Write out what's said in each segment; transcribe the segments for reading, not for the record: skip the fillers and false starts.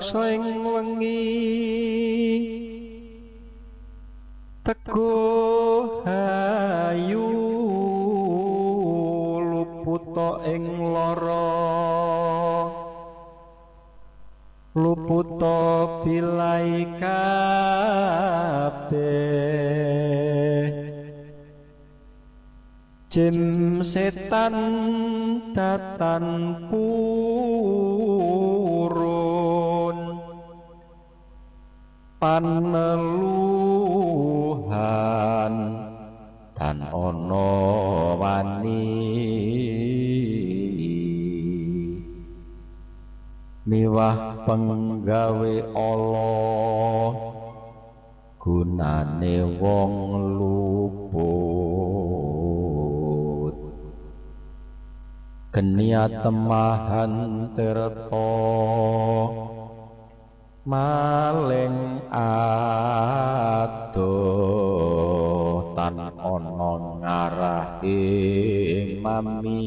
ngrasa ing wengi teguh hayu luputa ing lara luputa bilai kabeh jim setan datan purun paneluhan dan ana wani miwah penggawe Allah gunane wong luput genia temahan tirta maling adoh tan ana ngarahe mami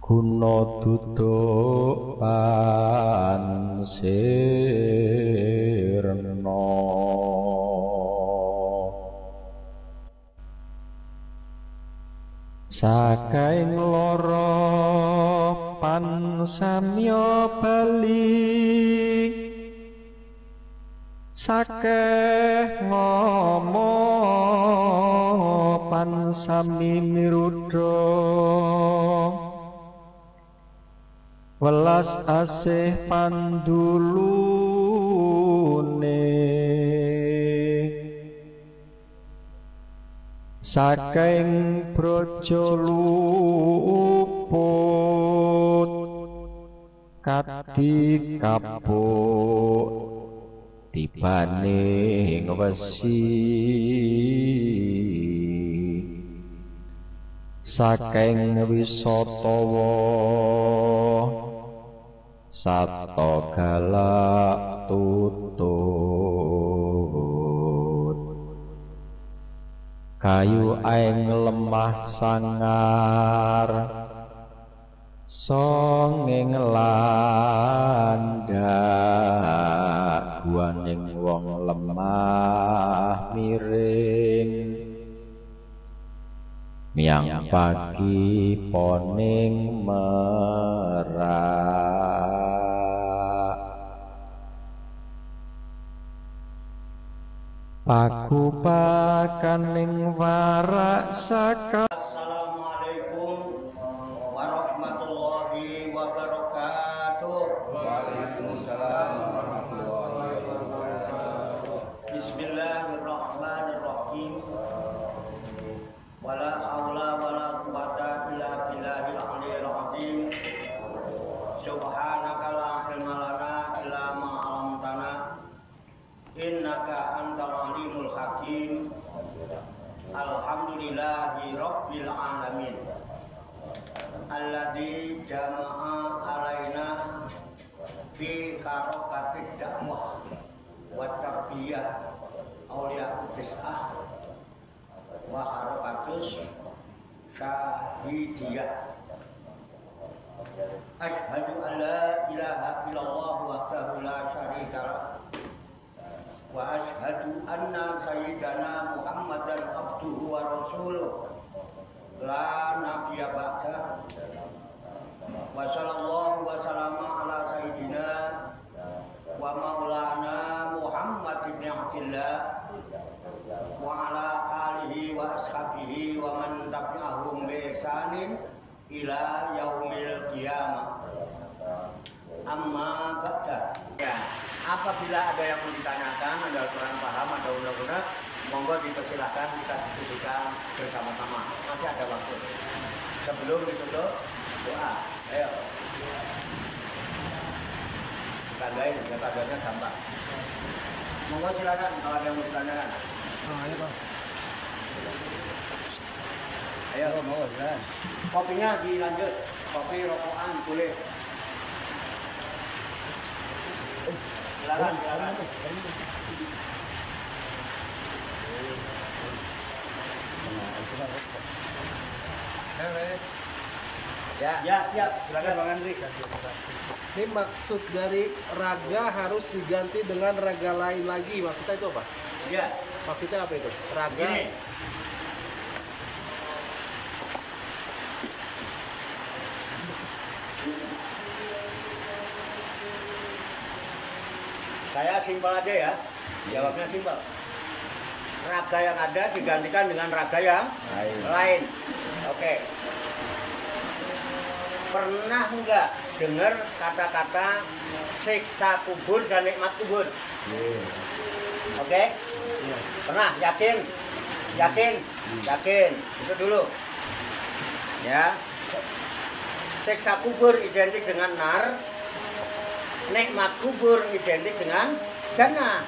guna duduk pansirna sakaing lara pansamya bali sakeh ngomong pansami miruda welas asih pandulune saking brojo luput kadi kapuk tibane wesi saking wisatawa sato galak tutut kayu aing lemah sangar songeng landak guaning wong lemah miring miang pagi poning merak paku pakaning warak saka. Assalamualaikum warahmatullahi wabarakatuh. Waalaikumsalam warahmatullahi wabarakatuh. Bismillahirrahmanirrahim. Wala haula wala quwata illa billahil aliyyil azim. Subhanaka la ilma lana illa ma 'allamtana innaka antal alimul hakim. Alhamdulillahi rabbil alamin alladzi jama'a alaina fi harakatid dakwah wa tarbiyah auliya tis'ah wa harakatus syahidiyah. Asyhadu an la ilaha illallah wahdahu la syarika lah wa asyhadu anna sayyidana Muhammadan abduhu wa rasuluh la nabiyya ba'da wa sallallahu wa sallama ala sayyidina wa maulana Muhammad ibn Abdillah wa ala alihi wa ashabihi wa man tabi'ahum bi ihsanin ila yaumil qiyamah. Amma ba'da. Ya, apabila ada yang mau ditanyakan, ada kurang paham, ada undang-undang, monggo dipersilakan kita diskusikan bersama-sama. Masih ada waktu. Sebelum ditutup doa, ayo. Ditandain, ya tandanya gampang. Monggo silakan kalau ada yang mau ditanyakan. Ayo Bang. Ayo, monggo silakan. Kopinya dilanjut, kopi rokokan boleh. Silakan, silakan. Ya, siap. Silakan Bang Andri. Ini maksud dari raga harus diganti dengan raga lain lagi. Maksudnya itu apa? Ya, Maksudnya apa itu? Raga. gini. Saya simpel aja ya. Jawabnya simpel. Raga yang ada digantikan dengan raga yang lain. Oke. Pernah enggak dengar kata-kata siksa kubur dan nikmat kubur? Oke? Pernah? Yakin? Yakin? Yakin. Itu dulu. Ya. Siksa kubur identik dengan nar. Nikmat kubur identik dengan jannah.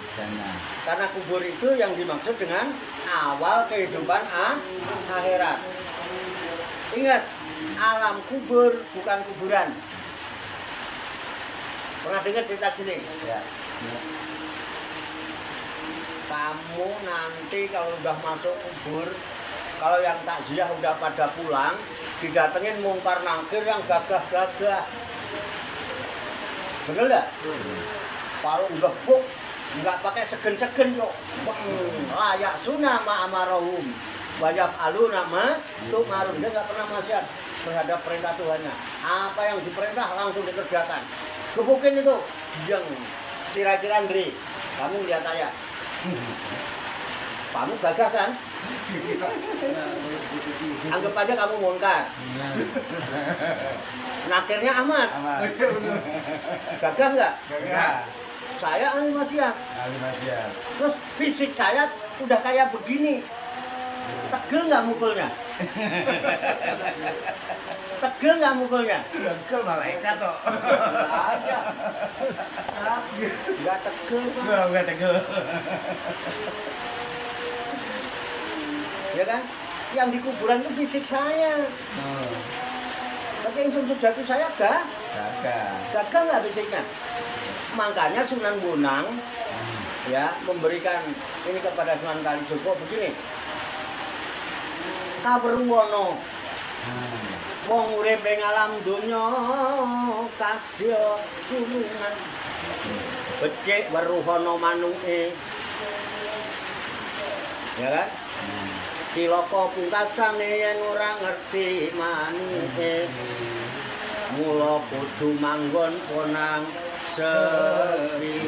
Karena kubur itu yang dimaksud dengan awal kehidupan akhirat. Ingat, alam kubur bukan kuburan. Pernah dengar cerita gini? Ya. Kamu nanti kalau udah masuk kubur, kalau yang takziah udah pada pulang, didatengin mungkar nangkir yang gagah-gagah. Bener nggak? Kalau gebuk, nggak pakai segen-segen kok. Layak sunah ma'amarahum. Banyak alu nama tuh marun. Dia nggak pernah maksiat terhadap perintah Tuhannya. Apa yang diperintah langsung dikerjakan. Gebukin itu, yang kira-kira Andri, kamu lihat saya. Kamu gagah kan? Anggap aja kamu mungkar. Nakirnya aman. Gagah nggak? Gagah. Saya ahli maksiat. Terus fisik saya udah kayak begini. Tegel nggak mukulnya? Tegel nggak mukulnya? Tegel malaikat toh. Ada. Nggak tegel kan? Enggak tegel. Ya kan? Yang di kuburan itu fisik saya. Tapi yang sejati saya gagah nggak fisiknya? Makanya Sunan Bonang ya memberikan ini kepada Sunan Kalijogo begini. Kawerwono wong urip ing alam donya kadya kurungan becik weruhana manuke. Ya kan? Cilaka pungkasane yen ora ngerti manuke. Mula kudu manggon ponang seri.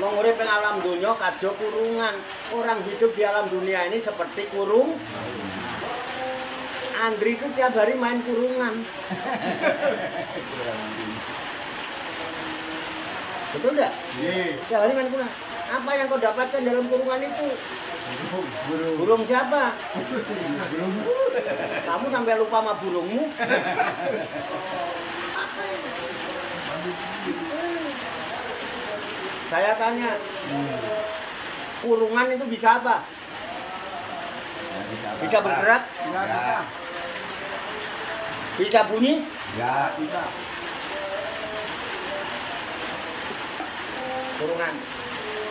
Wong urip ing alam donya kadya kurungan. Orang hidup di alam dunia ini seperti kurung. Andri itu tiap hari main kurungan. Betul enggak? Iya. Tiap hari main kurungan. Apa yang kau dapatkan dalam kurungan itu? Burung siapa? Kamu sampai lupa sama burungmu? Saya tanya, kurungan itu bisa apa? Bisa bergerak? Enggak. Bisa bunyi? Enggak. Bisa. Kurungan.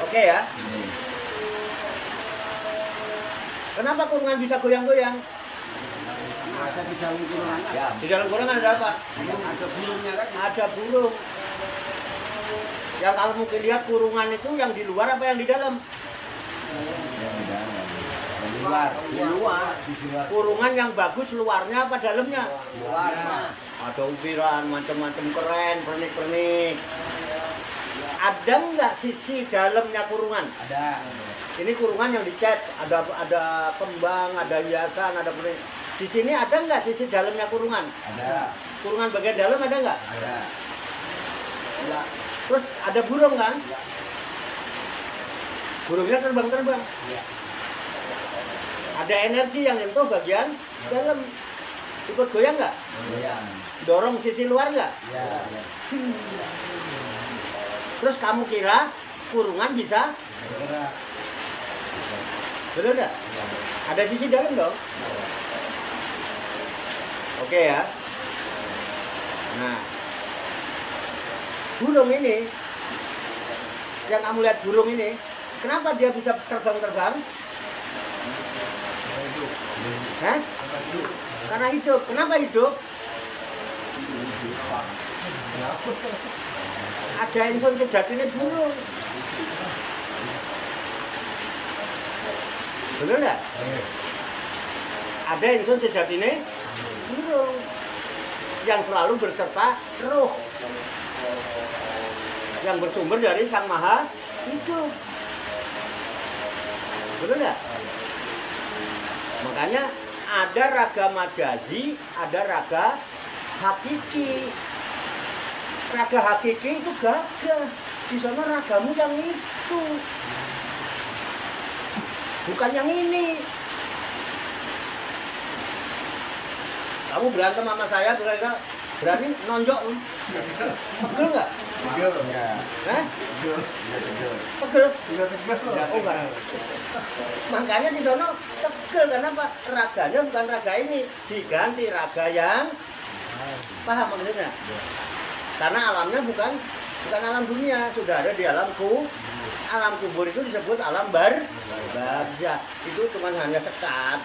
Oke ya. Kenapa kurungan bisa goyang-goyang? Ada di dalam kurungan. Ya. Di dalam kurungan ada apa? Ada burungnya kan? Ada burung. Yang kalau mungkin lihat kurungan itu yang di luar apa yang di dalam? Di luar. Di luar. Di luar. Kurungan yang bagus luarnya apa dalamnya? Luar. Ada ukiran macam-macam keren, pernik-pernik. Ada nggak sisi dalamnya kurungan? Ada. Ini kurungan yang dicat, ada kembang, ada hiasan, ada pernik. Di sini ada nggak sisi dalamnya kurungan? Ada. Kurungan bagian dalam ada nggak? Ada. Ya. Terus ada burung kan? Burungnya terbang-terbang. Ada energi yang nyentuh bagian dalam. Ikut goyang nggak? Goyang. Dorong sisi luar nggak? Ya. Terus kamu kira kurungan bisa? Bergerak. Betul nggak? Ada sisi dalam dong? Oke ya. Nah, burung ini, yang kamu lihat burung ini, kenapa dia bisa terbang-terbang? Hah? Karena hidup. Kenapa hidup? Ada insun sejatinya dulu. Benar nggak? Ada insun sejatinya dulu. Yang selalu berserta roh. Yang bersumber dari Sang Maha Hidup. Benar nggak? Makanya ada raga majazi, ada raga hakiki. Raga hakiki itu gagah. Di sana ragamu yang itu. Bukan yang ini. Kamu berantem sama saya, berani nonjok? Pegel nggak? Pegel. Hah? Pegel? Oh enggak. Makanya di sana tegel, karena apa? Raganya bukan raga ini, diganti raga yang paham maksudnya? Karena alamnya bukan alam dunia, sudah ada di alamku. Alam kubur itu disebut alam barzah. Itu cuma hanya sekat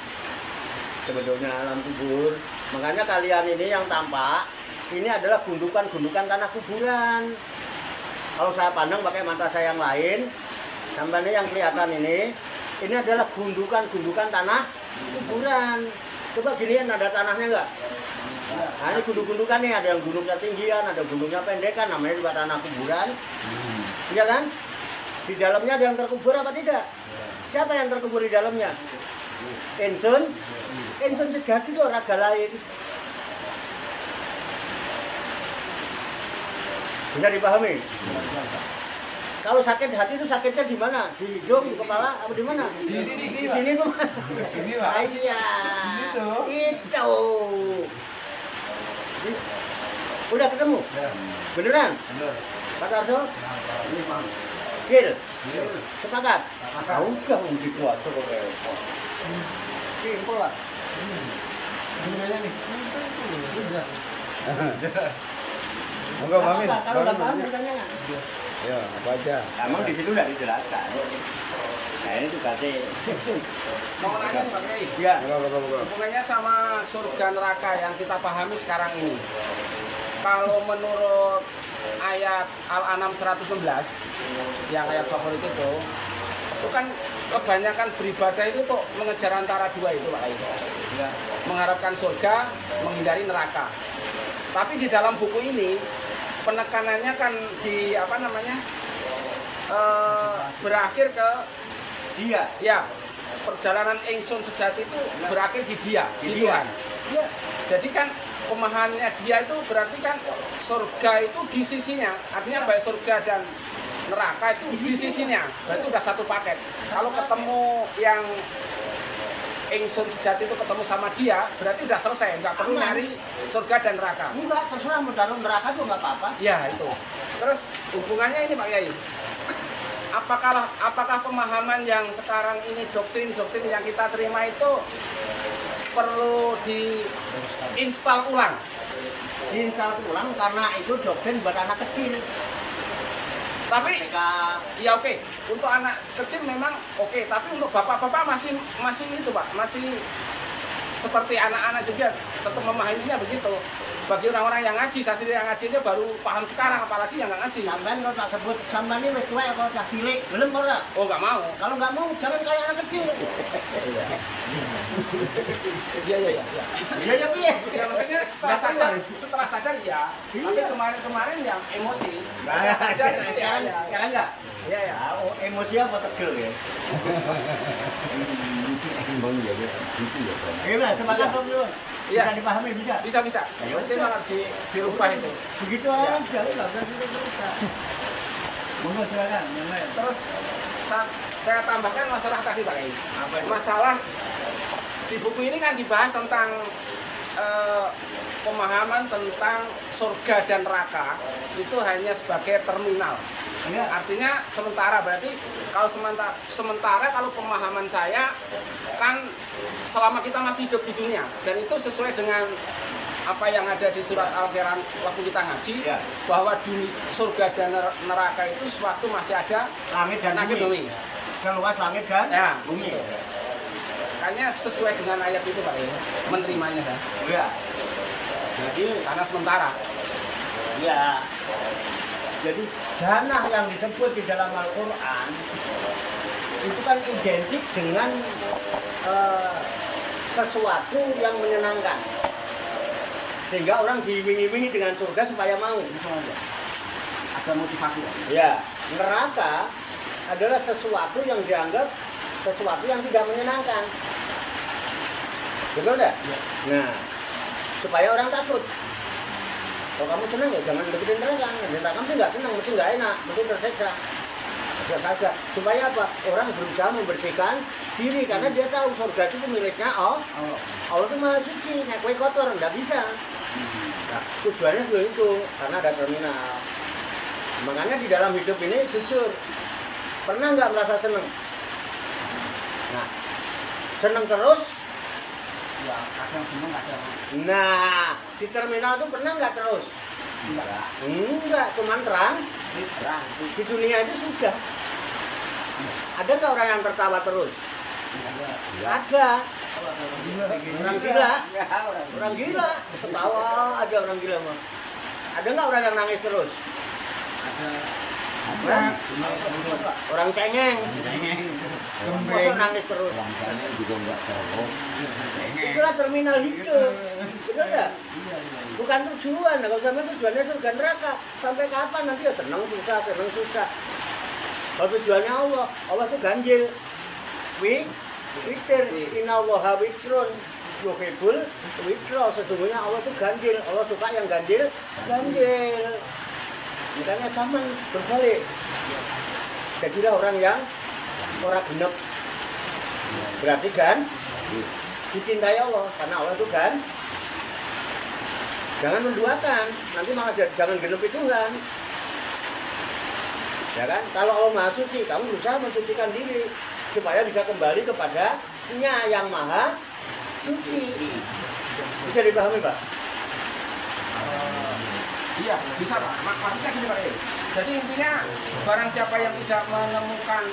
sebetulnya alam kubur. Makanya kalian ini yang tampak ini adalah gundukan-gundukan tanah kuburan. Kalau saya pandang pakai mata saya yang lain, sampai yang kelihatan ini adalah gundukan-gundukan tanah kuburan. Coba ginian, ada tanahnya enggak? Nah, ini gundukan-gundukan nih, ada yang gunungnya tinggian, ada gunungnya pendekan, namanya juga tanah kuburan. Iya kan? Di dalamnya ada yang terkubur apa tidak? Siapa yang terkubur di dalamnya? Insun sejati itu raga lain. Bisa dipahami? Kalau sakit hati itu sakitnya di mana? Di hidung, di kepala, apa di mana? Di sini, Di sini tuh. Di sini, Pak. Iya. Di sini tuh. Itu. Udah ketemu? Ya. Beneran? Bener. Pak Tarso? Ini, Bang. Gil? Gil. Sepakat? Sepakat. Udah, di kuat kok repot. Simpel lah. Sebenarnya nih. Enggak, Mamin. Kalau nggak paham pertanyaan. Ya, apa aja. Emang di situ nggak dijelaskan. Nah ini tugasnya. Mau nanya nih Pak Kiai. Iya. Enggak. Hubungannya sama surga neraka yang kita pahami sekarang ini. Kalau menurut ayat Al-An'am 116 yang ayat favorit itu kan kebanyakan beribadah itu tuh mengejar antara dua itu Pak Kiai. Ya. Mengharapkan surga, menghindari neraka. Tapi di dalam buku ini penekanannya kan di apa namanya berakhir ke Dia. ya perjalanan ingsun sejati itu berakhir di dia, di Dia. Tuhan. Ya. Jadi kan pemahamannya dia itu berarti kan surga itu di sisinya, artinya baik surga dan neraka itu di sisinya, berarti udah satu paket. Kalau ketemu yang ingsun sejati itu ketemu sama dia, berarti udah selesai, nggak perlu Aman. nyari surga dan neraka. Enggak, terserah mau dalam neraka tuh nggak apa-apa. Ya itu. Terus hubungannya ini Pak Kiai, apakah pemahaman yang sekarang ini doktrin yang kita terima itu perlu diinstal ulang? Diinstal ulang karena itu doktrin buat anak kecil. Tapi Ketika ya oke, untuk anak kecil memang oke, tapi untuk bapak-bapak masih itu Pak, masih seperti anak-anak juga tetap memahaminya begitu. Bagi orang-orang yang ngaji, saya sendiri yang ngajinya baru paham sekarang, apalagi yang nggak ngaji. sampean kalau tak sebut sampean ini wis tuwek kalau tak cilik, belum kok ora? Oh nggak mau. Kalau nggak mau jangan kayak anak kecil. Iya. Iya ya piye? Ya maksudnya setelah sadar ya. Tapi Iya. kemarin yang emosi. Nah, Sadar ya. sekarang enggak? Iya ya. Ah, oh, emosi apa tegel ya? Gimana? Semangat dong, Yun. Iya. Bisa dipahami, bisa? Bisa. Ayo, Berarti malah dirubah itu. Begitu aja, nggak usah dirubah. Monggo silakan, yang lain. Terus saya tambahkan masalah tadi Pak Kiai. Apa itu? Masalah di buku ini kan dibahas tentang pemahaman tentang surga dan neraka itu hanya sebagai terminal. Iya. Artinya sementara, berarti kalau sementara kalau pemahaman saya kan selama kita masih hidup di dunia dan itu sesuai dengan apa yang ada di surat Al-Quran waktu kita ngaji, Ya. bahwa surga dan neraka itu sewaktu masih ada Langit dan langit bumi. bumi. Seluas langit dan Ya, bumi. gitu. makanya sesuai dengan ayat itu Pak ya, menerimanya kan. Ya. Jadi Karena sementara. ya. Jadi jannah yang disebut di dalam Al-Qur'an itu kan identik dengan sesuatu yang menyenangkan. Sehingga orang diiming-imingi dengan surga supaya mau. Ada motivasi. Ya, neraka adalah sesuatu yang dianggap sesuatu yang tidak menyenangkan. Betul enggak? Ya. Nah, supaya orang takut. Kalau kamu senang ya jangan deketin neraka. Neraka sih nggak senang, mesti nggak enak, mesti tersiksa. Saja. Supaya apa? Orang berusaha membersihkan diri karena dia tahu surga itu miliknya Allah. Allah itu maha suci, nek kowe kotor nggak bisa. Nah, tujuannya itu karena ada terminal. Makanya di dalam hidup ini jujur, pernah nggak merasa senang? Nah, senang terus. Ya, kadang seneng kadang. Nah, di terminal itu pernah nggak terus? Enggak, cuman terang. Di dunia itu sudah. Ada nggak orang yang tertawa terus? Ada. Orang gila. Orang gila. Ketawa ada orang gila mah. Ada nggak orang yang nangis terus? Ada. Orang cengeng. Masa nangis terus? Orang sana juga enggak tahu. Itulah terminal hidup. Betul nggak? Bukan tujuan. Kalau sama tujuannya surga neraka. Sampai kapan nanti ya senang susah, senang susah. Kalau tujuannya Allah, Allah itu ganjil. Witir, innallaha witrun yuhibbul witra. Sesungguhnya Allah itu ganjil. Allah suka yang ganjil. Makanya zaman berbalik. Jadilah orang yang orang genep. Berarti kan dicintai Allah karena Allah itu kan. Jangan menduakan, nanti malah jangan genep itu kan. Ya kan? Kalau Allah Maha Suci, kamu berusaha mensucikan diri supaya bisa kembali kepada-Nya yang Maha Suci. Bisa dipahami, Pak? Iya, bisa Pak. Maksudnya gini Pak. Jadi intinya barang siapa yang tidak menemukan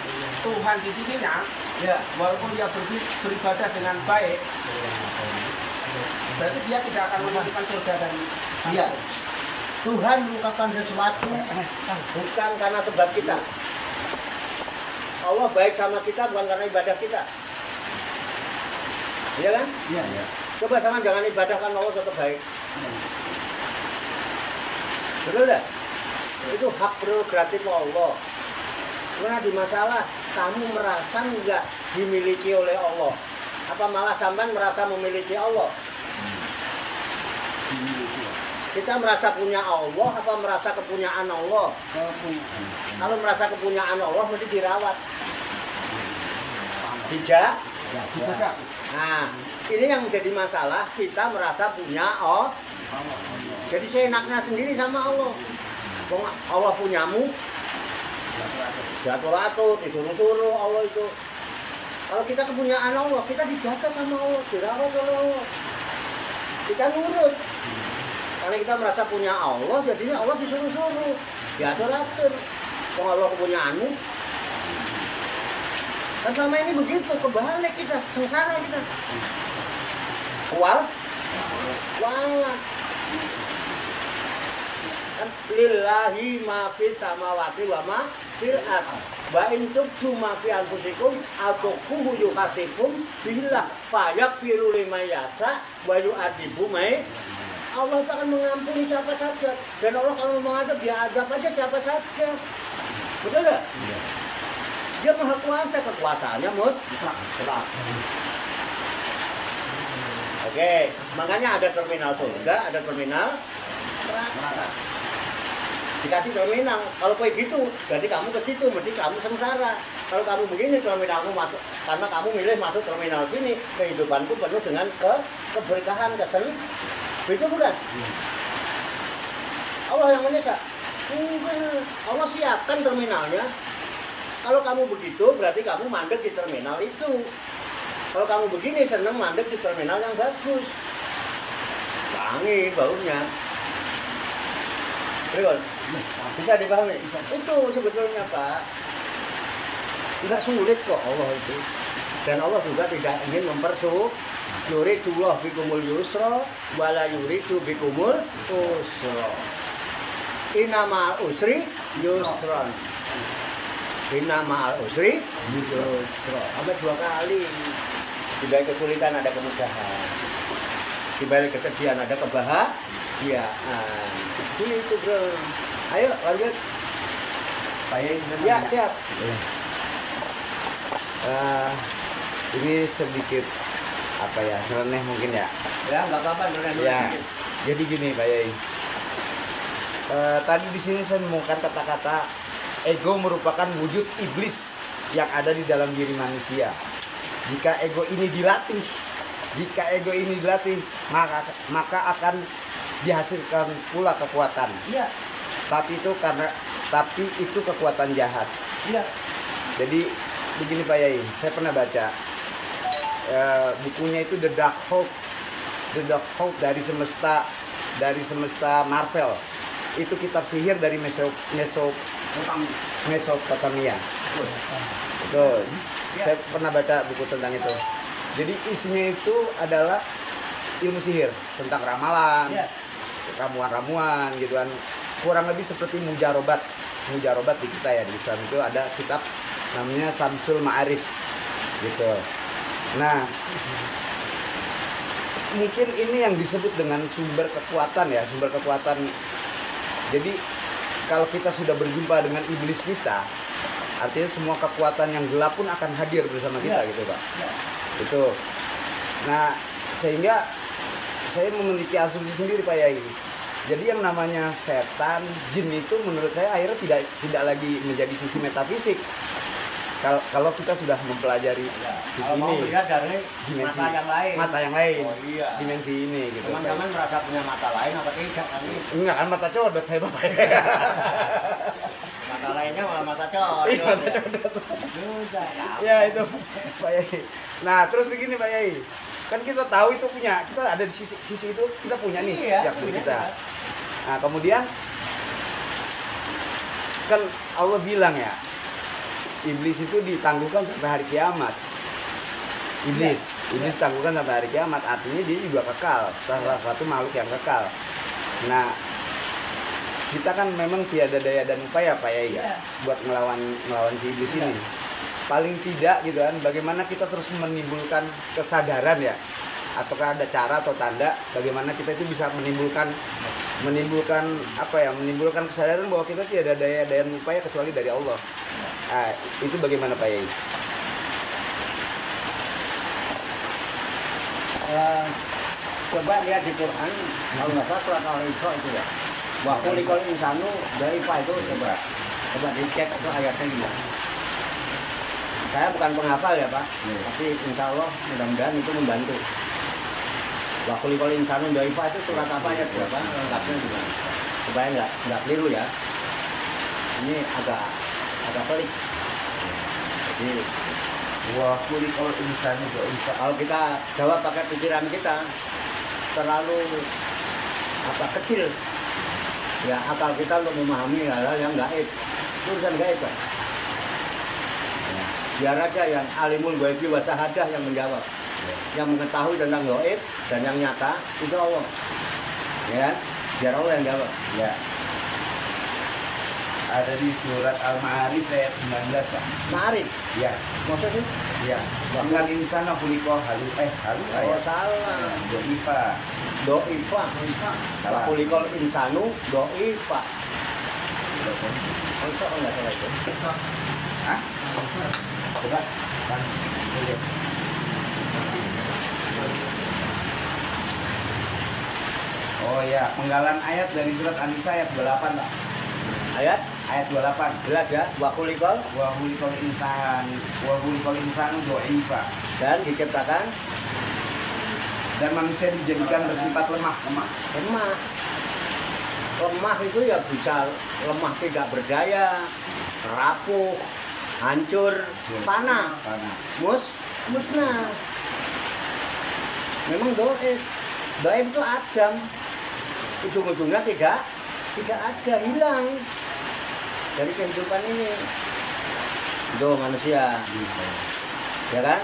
Tuhan di sisinya, ya walaupun dia beribadah dengan baik, berarti dia tidak akan menemukan surga dan Iya. Tuhan mengungkapkan sesuatu bukan karena sebab kita. Allah baik sama kita bukan karena ibadah kita. Iya kan? Iya, iya. Coba jangan ibadahkan Allah tetap baik. Betul enggak? Itu hak prerogatif Allah. Karena di masalah kamu merasa enggak dimiliki oleh Allah. Apa malah sampean merasa memiliki Allah? Kita merasa punya Allah apa merasa kepunyaan Allah? Kalau merasa kepunyaan Allah mesti dirawat. Dijaga. Nah, ini yang menjadi masalah, kita merasa punya Allah. Jadi seenaknya sendiri sama Allah. Allah punyamu, diatur-atur, disuruh-suruh Allah itu. Kalau kita kepunyaan Allah, kita dijaga sama Allah, dirawat oleh Allah. Kita nurut. Karena kita merasa punya Allah, jadinya Allah disuruh-suruh, diatur-atur. Kalau Allah kepunyaanmu, kan selama ini begitu, kebalik kita, sengsara kita. Walat. Lillahi ma fis samawati wa ma fil ardh. Wa in tubdu ma fi anfusikum aw tukhfuhu yuhasibukum billah fa yaghfiru liman yasha wa yu'adzibu may. Allah akan mengampuni siapa saja. Dan Allah kalau mengadab, dia adab aja siapa saja. Betul nggak? Iya. Dia maha kuasa, kekuasaannya mutlak. Oke, makanya ada terminal surga, ada terminal neraka. Dikasih terminal, kalau kayak gitu, berarti kamu ke situ, berarti kamu sengsara. Kalau kamu begini, terminalmu masuk, karena kamu milih masuk terminal sini, kehidupanku penuh dengan keberkahan, itu bukan? Allah yang menyiksa. Allah siapkan terminalnya. Kalau kamu begitu, berarti kamu mandek di terminal itu. Kalau kamu begini, senang mandek di terminal yang bagus. Wangi baunya. Bisa dipahami? Itu sebetulnya Pak. Enggak sulit kok Allah itu. Dan Allah juga tidak ingin yuridullah bikumul yusra wala yuridu bikumul usra. Inna ma'al usri yusran. Inna ma'al usri yusra. Sampai 2 kali. Di balik kesulitan ada kemudahan. Di balik kesedihan ada kebahagiaan. Itu bro. Ayo lanjut. Ya siap. Ini sedikit apa ya, nyeleneh mungkin ya. Ya nggak apa-apa nyeleneh. Ya. Jadi gini Pak Yai. Tadi di sini saya menemukan kata-kata ego merupakan wujud iblis yang ada di dalam diri manusia. Jika ego ini dilatih, maka akan dihasilkan pula kekuatan. Iya. Tapi itu kekuatan jahat. Iya. Jadi begini Pak Yai, saya pernah baca bukunya itu The Dark Hope dari semesta Marvel. Itu kitab sihir dari Mesopotamia. Betul. Saya pernah baca buku tentang itu. Jadi isinya itu adalah ilmu sihir tentang ramalan, ramuan-ramuan gitu kan. Kurang lebih seperti mujarobat di kita ya, di Islam itu ada kitab namanya Samsul Ma'arif gitu. Nah, mungkin ini yang disebut dengan sumber kekuatan ya, sumber kekuatan. Jadi kalau kita sudah berjumpa dengan iblis kita, artinya semua kekuatan yang gelap pun akan hadir bersama kita gitu Pak. Itu. Nah, sehingga saya memiliki asumsi sendiri Pak Yai. Jadi yang namanya setan, jin itu menurut saya akhirnya tidak lagi menjadi sisi metafisik. Kalau kita sudah mempelajari sisi ini, melihat dari dimensi mata yang lain, dimensi ini gitu. Teman-teman merasa punya mata lain apa tidak kan? Enggak kan, mata codot saya Bapak. Mata lainnya malah mata codot. Iya, mata codot. Ya itu Pak Yai. Nah terus begini Pak Yai, kan kita tahu itu punya, kita ada di sisi itu kita punya nih sejak diri kita. Nah kemudian kan Allah bilang ya, iblis itu ditangguhkan sampai hari kiamat. Iblis tangguhkan sampai hari kiamat, artinya dia juga kekal, salah satu makhluk yang kekal. Nah kita kan memang tiada daya dan upaya Pak Yai ya, buat melawan si iblis ini. Paling tidak gitu kan, bagaimana kita terus menimbulkan kesadaran ya, ataukah ada cara atau tanda bagaimana kita itu bisa menimbulkan apa ya, menimbulkan kesadaran bahwa kita tidak ada daya dan upaya kecuali dari Allah. Nah, itu bagaimana Pak Yai? Coba lihat di Quran, kalau nggak salah surat Al-Isra itu ya. Wa khuliqal insanu dhaifa itu coba dicek itu ayatnya gimana. Saya bukan penghafal ya Pak, tapi insya Allah mudah-mudahan itu membantu. Wa khuliqal insanu dhaifa itu surat apa ayat berapa? Lengkapnya gimana? Supaya nggak keliru ya. Ini agak pelik. Jadi Wa khuliqal insanu dhaifa. kalau kita jawab pakai pikiran kita terlalu kecil ya, akal kita untuk memahami hal-hal yang gaib, itu urusan gaib Pak. Biar aja yang alimul ghaibi wa syahadah yang menjawab, yang mengetahui tentang gaib dan yang nyata itu Allah, ya, biar Allah yang jawab. Ya. Ada di surat Al-Ma'arij ayat 19 Pak. Ma'arij? Ya. Maksudnya? Ya. Innal insana khuliqa Oh salah. Do'ifa. Salah. Khuliqal insanu do'ifa. Masa enggak salah itu? Hah? Coba. Oh ya, penggalan ayat dari surat An-Nisa ayat 28 Pak. Ayat 28 jelas ya, wa khuliqal insanu dha'ifa. dan diciptakan Dan manusia dijadikan bersifat lemah. Lemah itu ya bisa lemah, tidak berdaya, rapuh, hancur, panah, musnah. Memang doib itu Adam, ujung-ujungnya tidak ada, hilang dari kehidupan ini. Itu manusia. ya kan?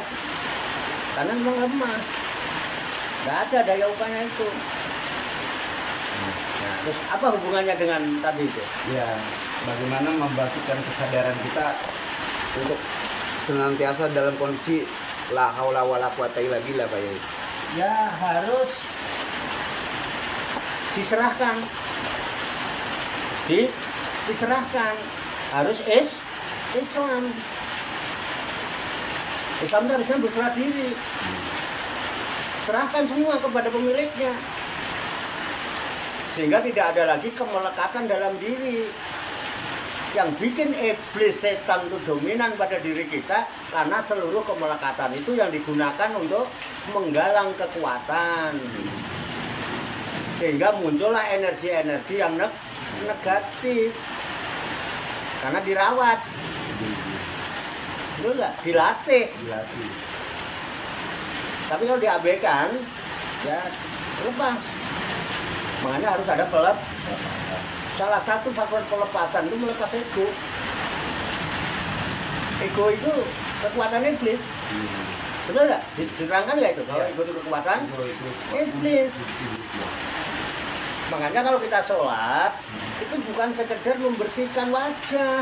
Karena memang lemah, nggak ada daya upaya itu. Nah, terus apa hubungannya dengan tadi itu? Ya, bagaimana membangkitkan kesadaran kita untuk senantiasa dalam kondisi la haula wala quwata illa billah, Pak Yai. Ya harus diserahkan, diserahkan, harus Islam. Islam itu harusnya berserah diri, serahkan semua kepada pemiliknya, sehingga tidak ada lagi kemelekatan dalam diri. Yang bikin iblis setan itu dominan pada diri kita karena seluruh kemelekatan itu yang digunakan untuk menggalang kekuatan, sehingga muncullah energi-energi yang negatif karena dirawat, betul nggak? Dilatih. Tapi kalau diabaikan, ya lepas. Makanya harus ada salah satu faktor pelepasan itu melepas ego. Ego itu kekuatan iblis. Betul nggak? Diterangkan nggak itu? Kalau ego itu kekuatan iblis. Makanya kalau kita sholat, itu bukan sekedar membersihkan wajah,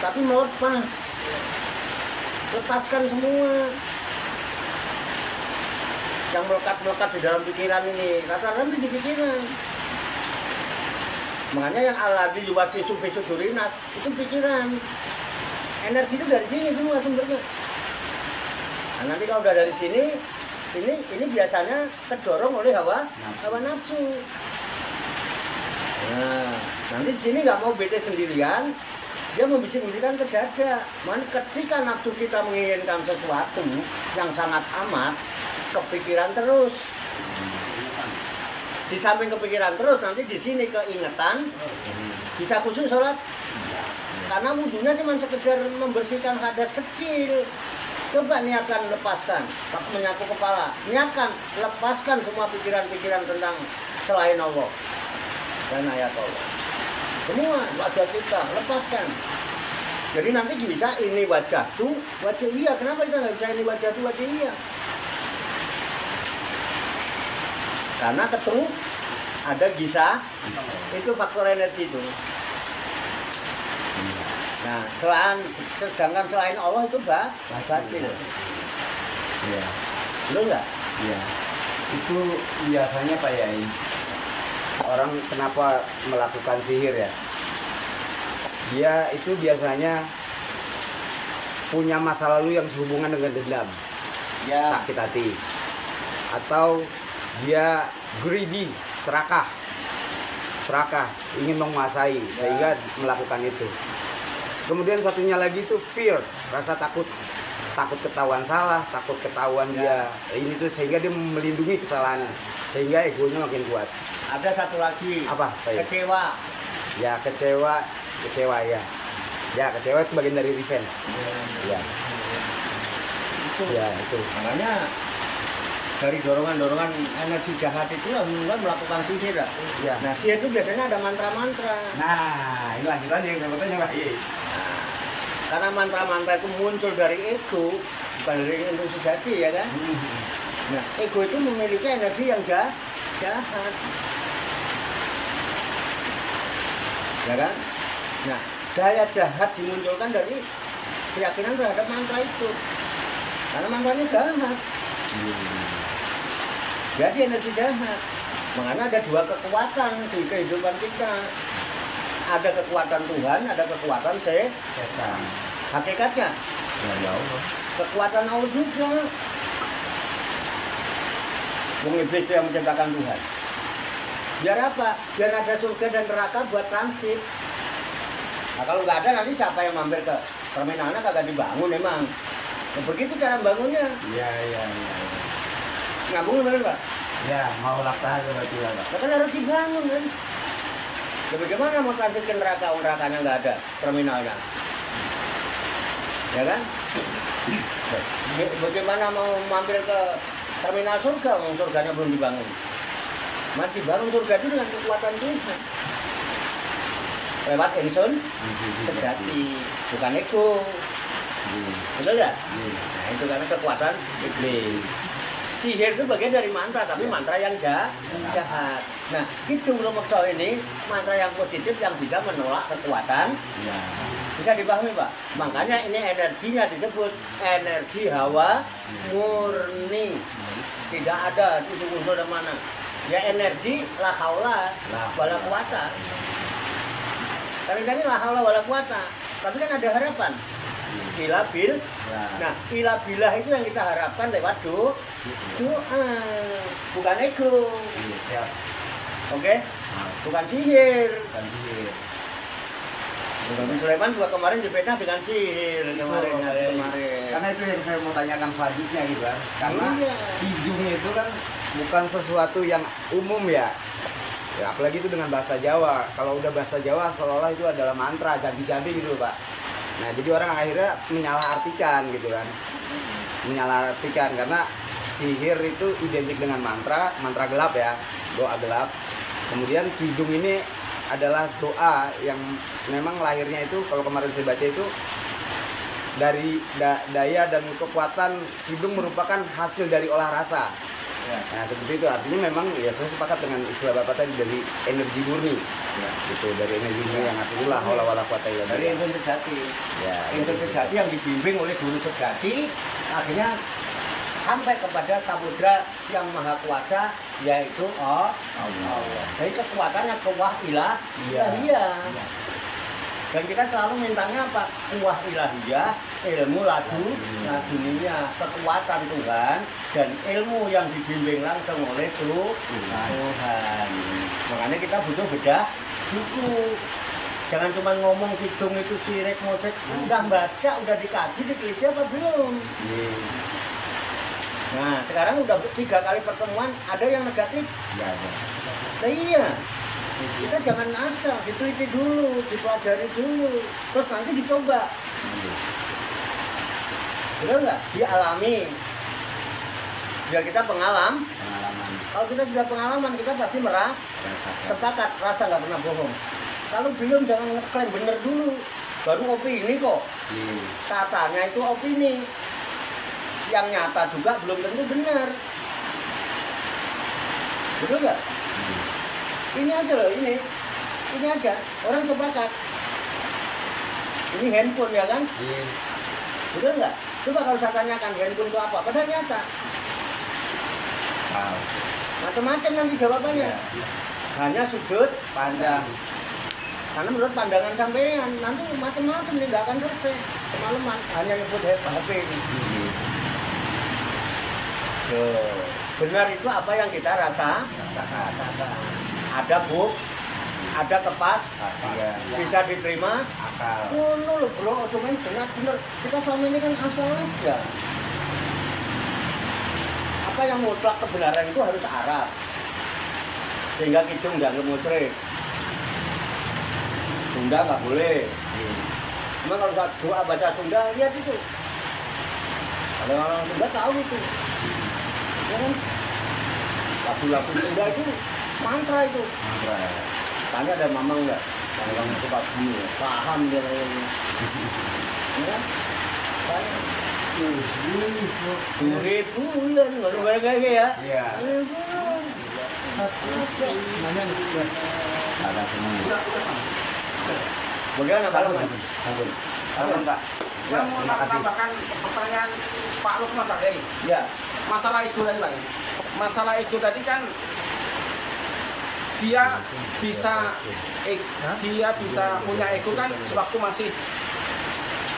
tapi melepas. Lepaskan semua yang melekat-melekat di dalam pikiran ini. Rata-rata di pikiran. Makanya yang alladzi yuwaswisu fi sudurin nas itu pikiran. Energi itu dari sini semua sumbernya. Nah, nanti kalau udah dari sini, ini biasanya terdorong oleh hawa nafsu. Nah, nanti di sini nggak mau bete sendirian, dia membisik-bisikkan ke dada. Makanya ketika nafsu kita menginginkan sesuatu yang sangat amat, kepikiran terus. Di samping kepikiran terus, nanti di sini keingetan, bisa khusus sholat. Karena wudhunya cuma sekedar membersihkan hadas kecil. Coba niatkan lepaskan, menyapu kepala. Niatkan, lepaskan semua pikiran-pikiran tentang selain Allah dan ayat Allah. Semua wajah kita, lepaskan. Jadi nanti bisa ini wajah tuh, wajah iya. Kenapa kita nggak bisa ini wajah tuh, wajah iya? Karena ketemu ada gisa, itu faktor energi itu. Nah, sedangkan selain Allah itu batil. Iya. Betul nggak? Iya. Itu biasanya Pak Yai, orang kenapa melakukan sihir ya? Dia itu biasanya punya masa lalu yang sehubungan dengan dendam, Ya. sakit hati, atau dia greedy, serakah, ingin menguasai sehingga melakukan itu. Kemudian satunya lagi itu fear, rasa takut ketahuan salah, takut ketahuan dia ini tuh, sehingga dia melindungi kesalahannya, sehingga egonya makin kuat. Ada satu lagi. Apa? Kecewa. Ya kecewa ya. Ya kecewa itu bagian dari revenge. Ya. Itu. Makanya dari dorongan-dorongan energi jahat itu mulai melakukan sihir. Ya. Nah, sihir itu biasanya ada mantra-mantra. Nah, ini lanjutannya yang sebetulnya Pak. Karena mantra-mantra itu muncul dari ego, bukan dari energi sejati, ya kan? Nah, ego itu memiliki energi yang jahat. Ya kan? Nah, daya jahat dimunculkan dari keyakinan terhadap mantra itu. Karena mantranya jahat. Jadi energi jahat. Makanya ada dua kekuatan di kehidupan kita. Ada kekuatan Tuhan, ada kekuatan setan. Hakikatnya Ya Allah. kekuatan Allah juga. Wong iblis yang menciptakan Tuhan. Biar apa? Biar ada surga dan neraka buat transit. Nah, kalau nggak ada nanti siapa yang mampir ke terminalnya kagak dibangun emang. Nah, begitu cara bangunnya. Iya. Ngambung bener Pak? Ya, mau lakukan berarti Pak. Nah, kan harus dibangun kan. Ya, bagaimana mau transit ke neraka? Nerakanya nggak ada terminalnya. Ya kan? Bagaimana mau mampir ke terminal surga? Surganya belum dibangun. Mati bangun surga itu dengan kekuatan Tuhan. Lewat insun sejati, bukan ego. Betul nggak? Nah itu karena kekuatan iblis. Sihir itu bagian dari mantra, tapi mantra yang jahat. Nah, Kidung Lumeksa ini mantra yang positif yang bisa menolak kekuatan. Bisa dipahami, Pak? Makanya ini energinya disebut energi hawa murni. Tidak ada unsur-unsur dari mana. Ya energi la haula wala quwata. Tapi tadi la haula wala quwata. Tapi kan ada harapan. Ila bil. Nah, ila bilah itu yang kita harapkan lewat doa. Bukan ego. Oke? Bukan sihir. Nabi Sulaiman juga kemarin dipetah dengan sihir kemarin. Karena itu yang saya mau tanyakan selanjutnya gitu kan. Karena hidung itu kan bukan sesuatu yang umum ya. Ya, apalagi itu dengan bahasa Jawa. Kalau udah bahasa Jawa seolah-olah itu adalah mantra, jambi-jambi gitu Pak. Nah, jadi orang akhirnya menyalahartikan gitu kan. Menyalahartikan karena sihir itu identik dengan mantra, mantra gelap ya, doa gelap. Kemudian kidung ini adalah doa yang memang lahirnya itu kalau kemarin saya baca itu dari daya dan kekuatan kidung merupakan hasil dari olah rasa. Nah seperti itu artinya memang ya saya sepakat dengan istilah Bapak tadi dari energi murni. Gitu dari energi murni yang artinya haula wala quwata illa billah. Dari insun sejati. Ya, insun sejati yang dibimbing oleh guru sejati akhirnya sampai kepada samudra yang maha kuasa yaitu Allah. Jadi kekuatannya kuwah ilahiyah. Dan kita selalu mintanya apa? Kuwah ilahiyah, ilmu laduniyah, kekuatan Tuhan dan ilmu yang dibimbing langsung oleh Tuhan. Makanya kita butuh bedah buku. Jangan cuma ngomong kidung itu sirik musik, udah baca, udah dikaji, diteliti apa belum? Nah, sekarang udah 3 kali pertemuan, ada yang negatif? Nah, iya. Kita jangan asal, diteliti dulu, dipelajari dulu, terus nanti dicoba. Betul nggak? Dialami. Biar kita pengalaman. Kalau kita sudah pengalaman, kita pasti sepakat, rasa nggak pernah bohong. Kalau belum, jangan ngeklaim bener dulu. Baru opini kok. Katanya itu opini. Yang nyata juga belum tentu benar. Betul nggak? Ini aja loh, ini aja orang sepakat. Ini handphone ya kan? Betul nggak? Coba kalau saya tanyakan handphone itu apa, padahal nyata. Macam-macam nanti jawabannya. Hanya sudut pandang. Karena menurut pandangan sampean nanti macam-macam nih nggak akan selesai semalaman hanya nyebut HP ini. Benar itu apa yang kita rasakan. Ada ada kepas, bisa diterima. Loh bro, cuma benar. Kita selama ini kan asal aja. Apa yang mutlak kebenaran itu harus Arab. Sehingga kidung dianggap musyrik. Sunda nggak boleh. Cuma kalau doa baca Sunda, lihat itu. Ada orang Sunda tahu itu. Ya kan? Lagu-lagu Sunda itu mantra itu. Tanya ada mamang nggak? Orang itu pagi paham dia ini. Ya? Bulan, baru kayak ya. Iya. Ada semua. Bagaimana kalau Pak? Saya mau tambahkan pertanyaan Pak Lukman Pak Heri. Ya. Masalah itu tadi Pak. Masalah itu tadi kan dia bisa punya ego kan sewaktu masih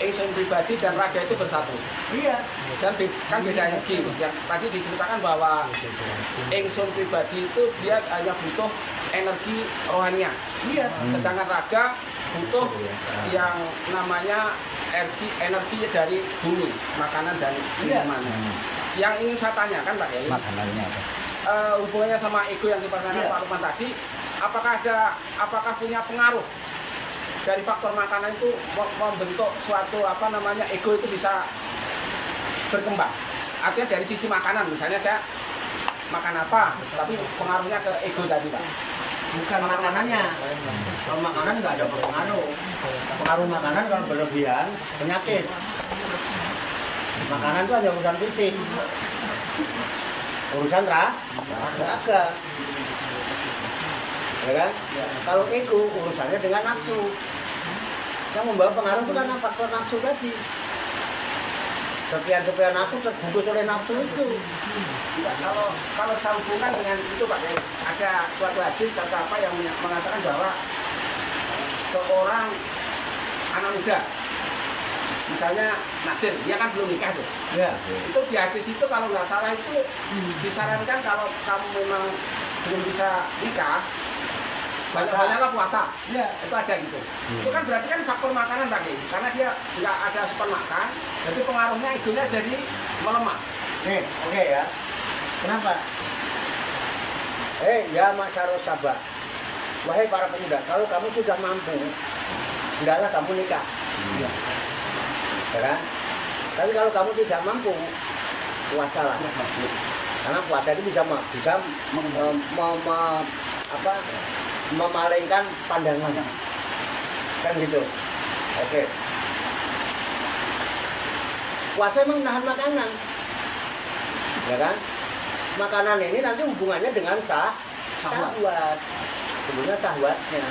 ingsun pribadi dan raga itu bersatu. Iya. Dan kan beda energi. Yang tadi diceritakan bahwa ingsun pribadi itu dia hanya butuh energi rohania. Iya. Sedangkan raga butuh yang namanya energi dari bumi, makanan dan minuman. Yang ingin saya tanyakan Pak Heri, Makanannya apa? Hubungannya sama ego yang dipertanyakan Pak Lukman tadi, apakah punya pengaruh dari faktor makanan itu membentuk suatu ego itu bisa berkembang? Artinya dari sisi makanan, misalnya saya makan apa, tapi pengaruhnya ke ego tadi Pak. Bukan makanannya. Kalau makanan nggak ada pengaruh. Pengaruh makanan kalau berlebihan penyakit. Makanan itu hanya urusan fisik. Urusan raga. Ya kan? Kalau ego urusannya dengan nafsu. Yang membawa pengaruh itu karena faktor nafsu tadi. Sepian-sepian aku terbungkus oleh nafsu itu. Kalau saya hubungkan dengan itu Pak, ada suatu hadis atau apa yang mengatakan bahwa seorang anak muda, misalnya Nasir, dia kan belum nikah tuh. Ya. Itu di hadis itu kalau nggak salah itu disarankan kalau kamu memang belum bisa nikah, banyak-banyaklah puasa. Ya. Itu ada gitu. Itu kan berarti kan faktor makanan Pak, karena dia nggak ada asupan makan, jadi pengaruhnya egonya jadi melemah. Nih, oke ya. Kenapa? Ya masyarakat sabar. Wahai para pemuda, kalau kamu sudah mampu, hendaklah kamu nikah. Ya kan? Tapi kalau kamu tidak mampu, puasalah. Karena puasa itu bisa memalingkan pandangan. Kan gitu. Oke. Puasa emang menahan makanan. Ya kan? Makanan ini nanti hubungannya dengan syahwat. Sebenarnya syahwatnya.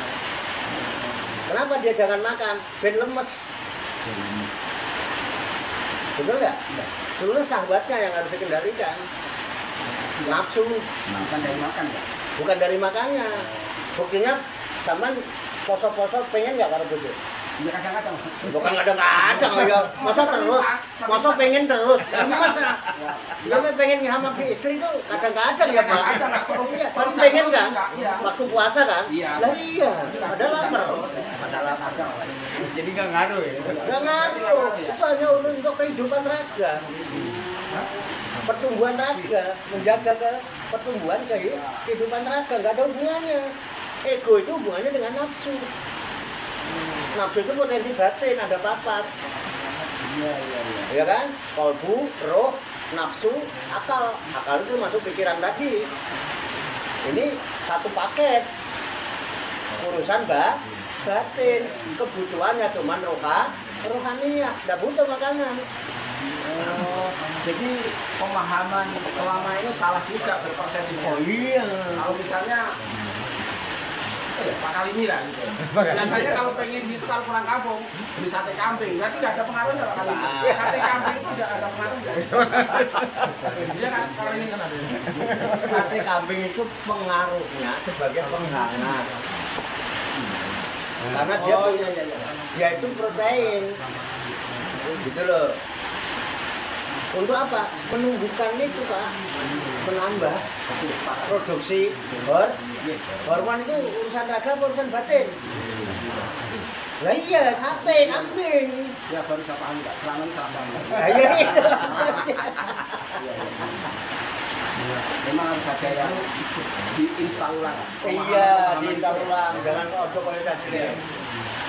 Kenapa dia jangan makan? Ben lemes. Betul nggak? Sebenarnya syahwatnya yang harus dikendalikan. Nafsu. Bukan dari makan ya? Bukan dari makannya. Buktinya zaman poso-poso pengen nggak karo bojo? Ya kadang-kadang. Bukan kadang-kadang ya. Masa terus? Masa pengen terus? Masa? Ya pengen sama istri itu kadang-kadang ya Pak. Iya, kan pengen kan? Waktu puasa kan? Lah iya, ada lapar. Jadi nggak ngaruh ya. Nggak ngaruh. Itu hanya untuk kehidupan raga. Pertumbuhan raga, menjaga pertumbuhan kehidupan raga, nggak ada hubungannya. Ego itu hubungannya dengan nafsu. Nafsu itu potensi batin, ada papat. Ya kan? Kolbu, roh, nafsu, akal. Akal itu masuk pikiran tadi. Ini satu paket. Urusan batin. Kebutuhannya cuma rohaniah. Nggak butuh makanan. Jadi pemahaman selama ini salah juga berprosesnya. Oh iya. Kalau misalnya Pak Kalimi lah gitu. Biasanya kalau pengen gitu kalau pulang kampung beli sate kambing, berarti nggak ada pengaruhnya Pak Kalimi. Sate kambing itu nggak ada pengaruhnya. Iya kan kalau ini kan ada. Sate kambing itu pengaruhnya sebagai penghangat. Karena dia itu protein. Gitu loh. Untuk apa? Menumbuhkan itu Pak, menambah produksi hormon itu urusan raga apa urusan batin? Lah iya, sate kambing. Ya baru saya paham Pak, selama ini salah paham. Iya. Memang harus ada yang diinstal ulang. Iya, diinstal ulang. Jangan ojo koyo tadi.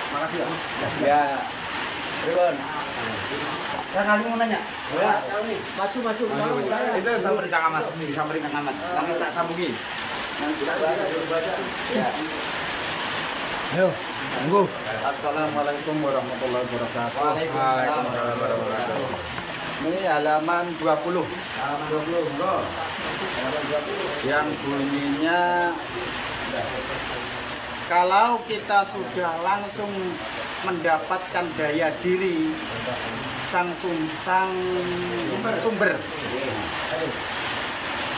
Makasih ya. Ya. Ribuan. Kang Ali mau nanya. Ya, maju. Itu samperin Kang Ahmad, disamperin Kang Ahmad. Nanti tak sambungi. Nanti baca. Ya. Ayo, tunggu. Assalamualaikum warahmatullahi wabarakatuh. Waalaikumsalam warahmatullahi wabarakatuh. Ini halaman 20 Halaman 20, bro. yang bunyinya kalau kita sudah langsung mendapatkan daya diri sang sumber.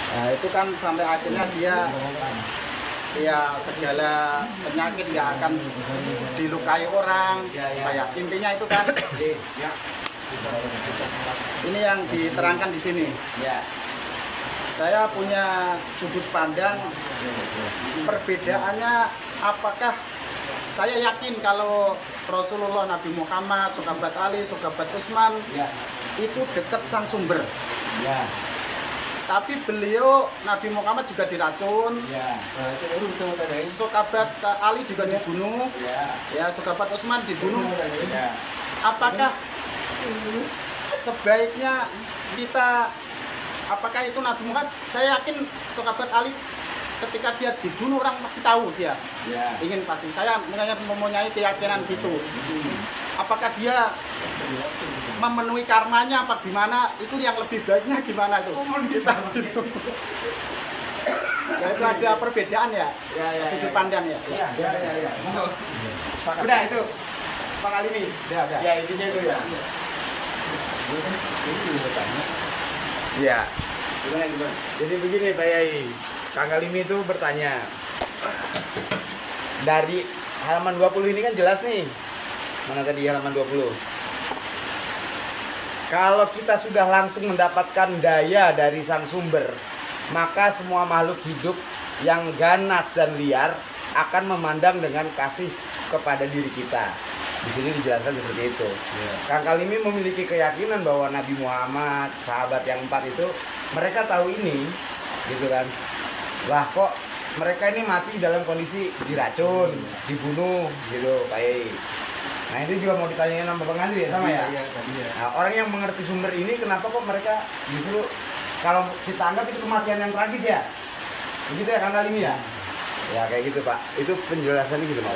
Nah, itu kan sampai akhirnya dia segala penyakit nggak akan dilukai orang, kayak intinya itu kan. Ini yang diterangkan di sini. Saya punya sudut pandang perbedaannya. Apakah saya yakin kalau Rasulullah, Nabi Muhammad, Sahabat Ali, Sahabat Utsman itu dekat sang sumber. Tapi beliau Nabi Muhammad juga diracun, Sahabat Ali juga dibunuh, Sahabat Utsman dibunuh. Apakah sebaiknya kita, apakah itu Nabi Muhammad? Saya yakin Sahabat Ali ketika dia dibunuh orang pasti tahu dia ingin pasti. Saya mempunyai keyakinan gitu. apakah dia memenuhi karmanya apa gimana, itu yang lebih baiknya gimana itu kita gitu. Ya, itu ada perbedaan ya, sudut pandang ya. Ya. Udah itu Pak Kalimi. Ya. Ya intinya itu ya. Iya. Gimana? Jadi begini Pak Yai, Kang Kalimi itu bertanya, dari halaman 20 ini kan jelas nih, mana tadi halaman 20. Kalau kita sudah langsung mendapatkan daya dari sang sumber, maka semua makhluk hidup yang ganas dan liar akan memandang dengan kasih kepada diri kita. Di sini dijelaskan seperti itu. Kang Kalimi memiliki keyakinan bahwa Nabi Muhammad, sahabat yang 4 itu, mereka tahu ini, gitu kan. Lah kok mereka ini mati dalam kondisi diracun, dibunuh, gitu, Pak Yai. Nah itu juga mau ditanyain sama Bang Andri ya, sama ya? Nah, orang yang mengerti sumber ini, kenapa kok mereka justru, kalau kita anggap itu kematian yang tragis ya? Begitu ya Kang Kalimi ya? Ya kayak gitu Pak, itu penjelasannya gitu Pak.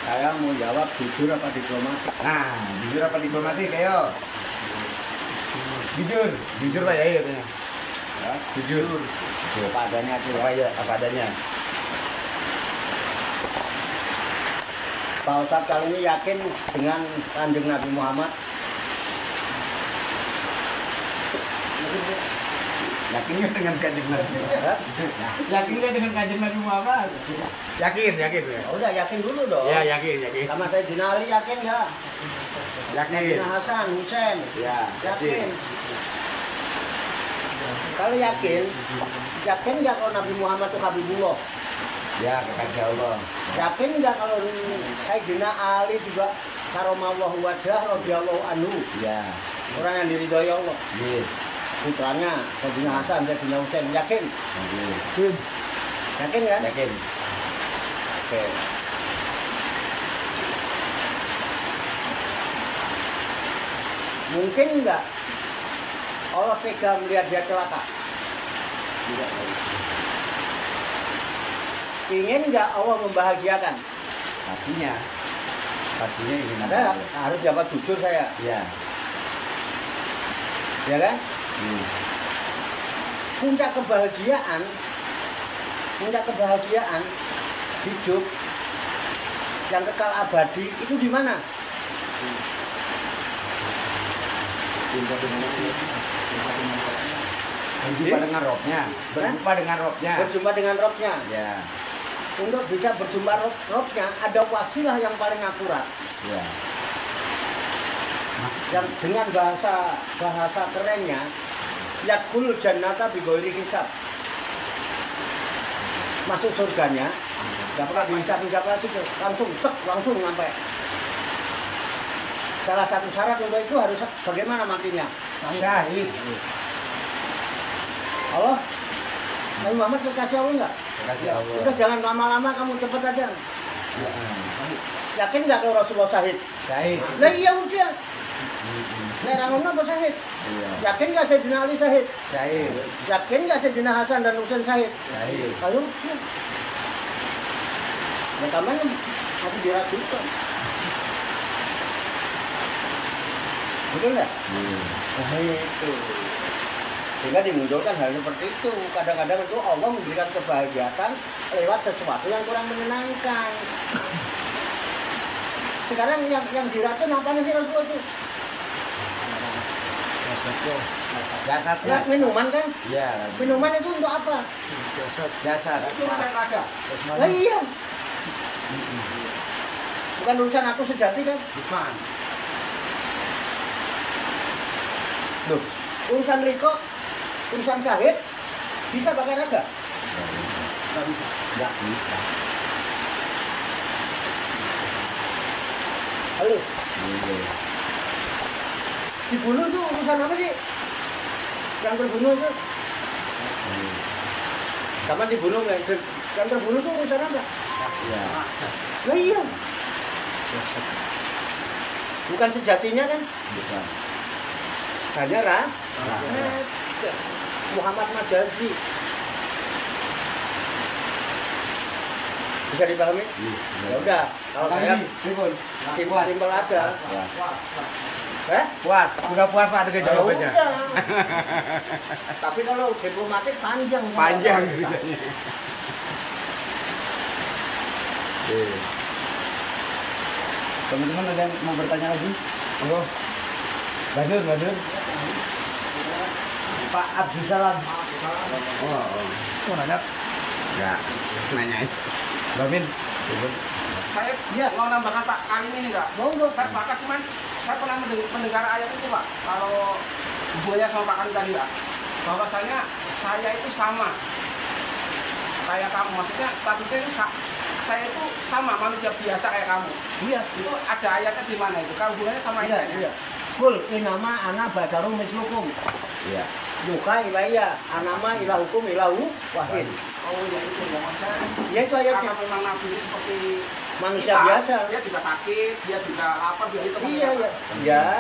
Saya mau jawab jujur apa diplomatik. Nah, jujur apa diplomatik, ayo. Jujur Pak Yai katanya. Ya, Jujur. apa adanya aja. Apa adanya. Pak Ustadz kali ini yakin dengan Kanjeng Nabi Muhammad? Yakin nggak dengan Kanjeng Nabi? Hah? Yakin nggak dengan Kanjeng Nabi Muhammad? Yakin ya. Udah yakin dulu dong. Ya yakin. Sama saya Dinali yakin nggak? Yakin. Dina Hasan, Husain. Ya, Yakin. Kalau yakin nggak kalau Nabi Muhammad itu Habibullah? Ya, kekasih Allah. Yakin nggak kalau Sayyidina Ali juga karomallahu wajah radhiyallahu anhu? Ya. Orang yang diridhoi Allah. Yes. Putranya Sayyidina Hasan, Sayyidina Husain. Yakin? Yakin kan? Yakin. Oke. Mungkin nggak Allah tega melihat dia celaka? Tidak. Ingin nggak Allah membahagiakan? Pastinya ingin. Ada harus dapat jujur saya, Ya. ya kan? Puncak kebahagiaan hidup yang kekal abadi itu di mana? Berjumpa dengan Robnya. Berjumpa dengan Robnya. Ya. Ya. Untuk bisa berjumpa Robnya ada wasilah yang paling akurat. Ya. Yang dengan bahasa kerennya yadkhul jannata bi ghairi hisab. Masuk surganya nggak pernah dihisab-hisab lagi tuh, langsung sampai. Salah satu syarat untuk itu harus bagaimana matinya? Syahid. Allah, Nabi Muhammad kekasih Allah nggak? Kekasih Allah. Udah jangan lama-lama, kamu cepet aja. Ya. Yakin nggak kalau Rasulullah syahid? Syahid. Nah iya udah. Nek rangono apa syahid? Iya. Yakin nggak Sayyidina Ali syahid? Syahid. Yakin nggak Sayyidina Hasan dan Husain syahid? Syahid. Ayo. Ya kamu masih diragukan. Betul nggak? Nah itu. Sehingga dimunculkan hal seperti itu. Kadang-kadang itu Allah memberikan kebahagiaan lewat sesuatu yang kurang menyenangkan. Sekarang yang diracun apa sih Rasulullah itu? Jasadnya. Ya, minuman kan? Iya. Minuman itu untuk apa? Jasad. Itu urusan raga. Lah iya. Bukan urusan aku sejati kan? Bukan. Loh, urusan Riko, urusan Syahid bisa pakai raga? Nggak bisa. Halo. Dibunuh tuh urusan apa sih? Yang terbunuh itu? Kapan dibunuh nggak? Yang terbunuh tuh urusan apa? Ya. Lah iya. Bukan sejatinya kan? Bukan. Hanya Muhammad Majazi. Bisa dipahami? Ya udah, kalau saya simpel aja. Puas, sudah puas Pak dengan jawabannya. Udah. Tapi kalau diplomatik panjang. Panjang ceritanya. Teman-teman ada yang mau bertanya lagi? Monggo. Badur. Pak Abdussalam. Oh, nanya? Enggak, nanyain. Bamin. Saya mau nambahkan Pak, kali ini enggak. Monggo. Saya sepakat, cuman saya pernah mendengar ayat itu Pak, kalau hubungannya sama Pak Kali tadi Pak, bahwasanya saya itu sama kayak kamu, maksudnya statusnya itu saya itu sama manusia biasa kayak kamu. Iya. Itu ada ayatnya di mana itu? Kalau hubungannya sama ayatnya. Iya. Kul inama ana basarum mislukum. Iya. Yuka ilayya anama ilahukum ilahu wahid. Oh ya itu ya maksudnya. Ya itu ayatnya. Karena memang Nabi ini seperti Manusia kita, biasa. Dia juga sakit, dia juga lapar, dia itu. Iya.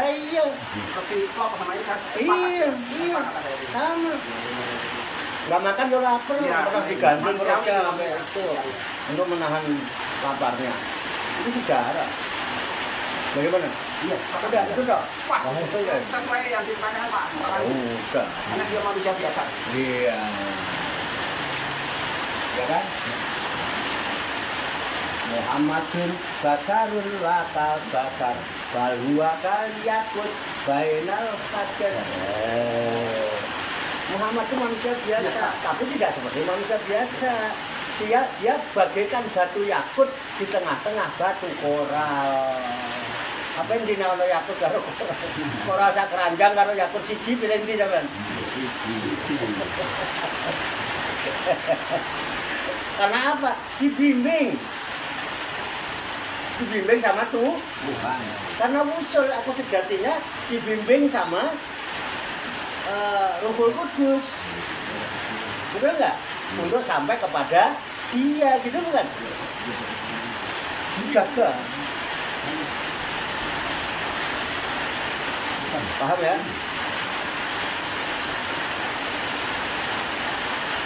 Iya. Seperti kelompok sama ini saya sepakat. Iya. Sepakat ada itu. Sama. Nggak makan yo lapar, Iya. pernah digandeng Manusiawi. perutnya sampai itu untuk menahan laparnya. Itu sejarah. Bagaimana? Iya. Udah, itu dong. Pas. Itu ya. Sesuai yang ditanyakan Pak. Udah. Karena dia manusia biasa. Iya. Ya kan? Muhammadun basarun lakal basar bal huwa kal yakut bainal fajar. Muhammad itu manusia biasa, tapi tidak seperti manusia biasa. Dia bagaikan batu yakut di tengah-tengah batu koral. Apa yang dinamakan yakut karo koral? Koral sak keranjang karo yakut siji pilih ndi sampean? Karena apa? Dibimbing sama Tuhan. Karena usul aku sejatinya dibimbing sama Ruhul Kudus. Betul nggak? Untuk sampai kepada dia, gitu bukan? Dijaga. Paham ya?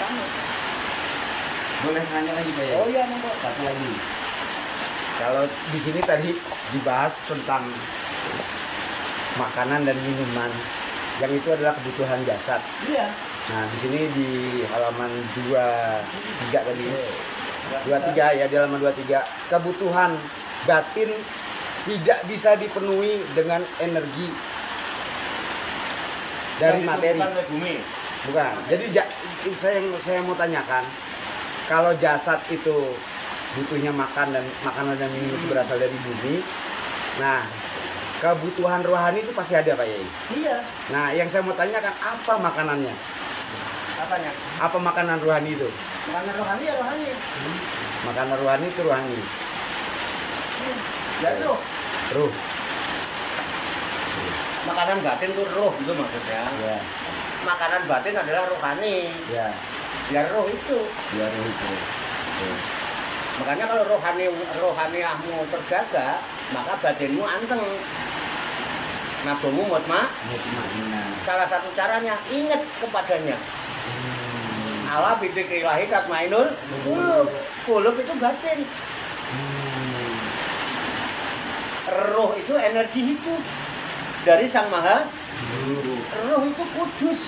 Sama. Boleh nanya lagi Pak ya? Oh iya, monggo. Satu lagi. Kalau di sini tadi dibahas tentang makanan dan minuman, yang itu adalah kebutuhan jasad. Iya. Nah, di sini di halaman 23 tadi. 23 ya, di halaman 23. Kebutuhan batin tidak bisa dipenuhi dengan energi dari materi. Bukan bumi. Bukan. Jadi saya mau tanyakan, kalau jasad itu butuhnya makan dan makanan dan minum itu berasal dari bumi. Nah, kebutuhan rohani itu pasti ada Pak Yai. Iya. Nah, yang saya mau tanyakan apa makanannya? Apanya? Apa makanan rohani itu? Makanan rohani ya rohani. Makanan rohani itu rohani. Ya roh. Ruh. Makanan batin itu roh itu maksudnya. Ya. Makanan batin adalah rohani. Ya. Ya roh itu. Ya ruh itu. Ya. Makanya kalau rohaniahmu terjaga, maka batinmu anteng. Nafsumu Mutmainnah. salah satu caranya ingat kepadanya. Allah bidik ilahi tatmainul qulub. Qulub itu batin. Roh itu energi hidup dari Sang Maha. Roh itu kudus.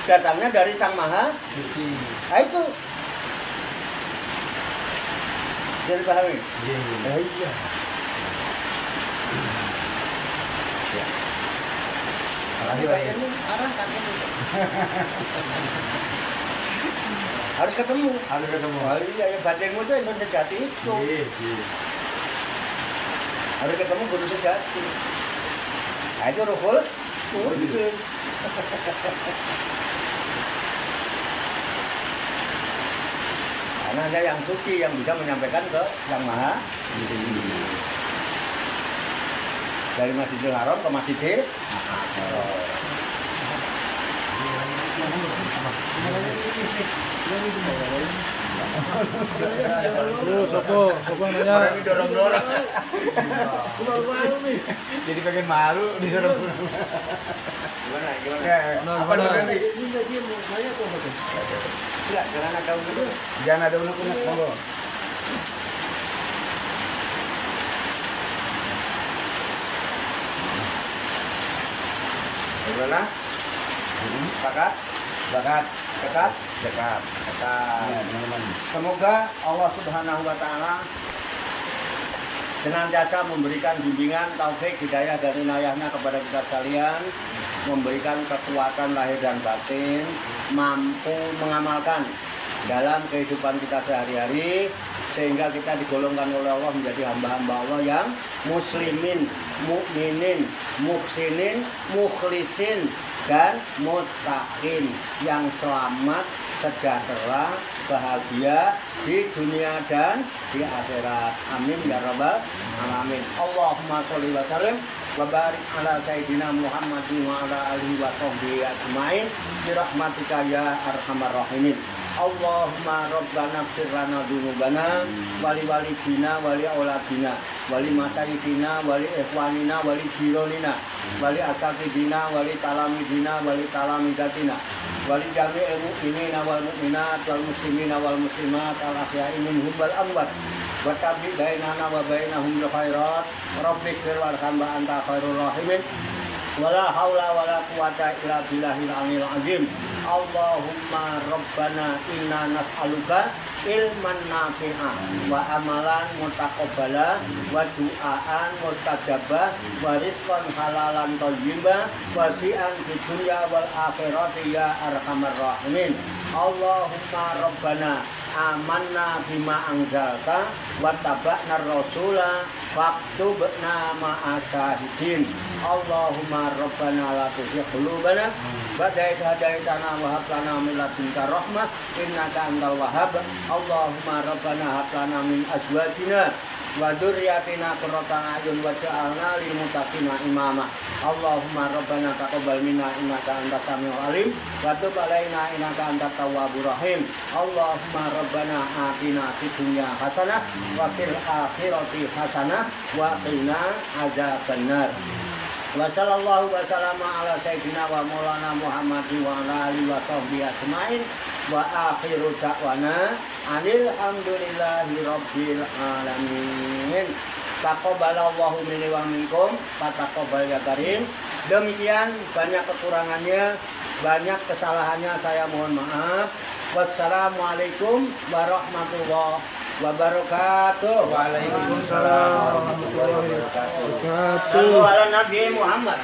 Datangnya dari Sang Maha. Nah itu. Jadi pahami? Iya. Harus ketemu. Oh, iya, ya batinmu itu yang sejati itu. Harus ketemu guru sejati. Nah itu Ruhul Kudus. Karena hanya yang suci yang bisa menyampaikan ke Yang Maha. Dari Masjidil Haram ke Masjidil Sopo nanya. Orang didorong-dorong. Malu nih. Jadi pengen malu didorong. Gimana? Apa nanti? Ini enggak dia mau saya tuh apa? Enggak, jangan ada unek. Jangan ada unek-unek, monggo. Gimana? Sepakat? Bakat, Dekat? dekat. Dekat. Ya, teman-teman. Semoga Allah Subhanahu wa taala senantiasa memberikan bimbingan, taufik, hidayah dan inayahnya kepada kita sekalian, memberikan kekuatan lahir dan batin, mampu mengamalkan dalam kehidupan kita sehari-hari, sehingga kita digolongkan oleh Allah menjadi hamba-hamba Allah yang muslimin, mukminin, muhsinin, mukhlisin, dan muttaqin, yang selamat, sejahtera, bahagia di dunia dan di akhirat. Amin ya rabbal alamin. Allahumma sholli wa sallim wa barik ala sayyidina Muhammadin wa ala alihi wa sahbihi ajmain bi rahmatika ya arhamar rahimin. Allahumma rabbana ighfir lana dzunubana wali walidina wali auladina wali masyayikina wali ikhwanina wali jironina wali asatidina wali talamidina wali talamidatina wali jami'il mu'minina wal mu'minat wal muslimina wal muslimat al ahya'i minhum wal amwat wa tabi bainana wa bainahum bil khairat rabbighfir warham wa anta khairur rahimin wala haula wala quwata illa billahil aliyil azim. Allahumma rabbana inna nas'aluka ilman nafi'ah wa amalan mutaqabbala wa du'aan mustajabah wa rizqan halalan thayyibah wa si'an fid dunya wal akhirati ya arhamar rahimin. Allahumma rabbana amanna bima anzalta wa taba'na rasula faktubna ma'asyahidin. Allahumma rabbana la tuzigh qulubana ba'da idh hadaitana wa hab lana min ladunka rahmah innaka antal wahhab. Allahumma rabbana hab lana min azwajina wa dzurriyyatina qurrata a'yun waj'alna lil muttaqina imama. Allahumma rabbana taqabbal minna innaka antas samiul alim wa tub alaina innaka antat tawwabur rahim. Allahumma rabbana atina fid dunya hasanah wa fil akhirati hasanah wa qina adzabannar. Wa sallallahu wa sallama ala sayyidina wa maulana Muhammadin wa ala alihi wa sahbihi ajmain wa akhiru da'wana alhamdulillahi rabbil alamin. Taqabbalallahu minni wa minkum wa taqabbal ya karim. Demikian, banyak kekurangannya, banyak kesalahannya, saya mohon maaf. Wassalamualaikum warahmatullahi wabarakatuh. Waalaikumsalam warahmatullahi wabarakatuh. Sallu ala Nabi Muhammad.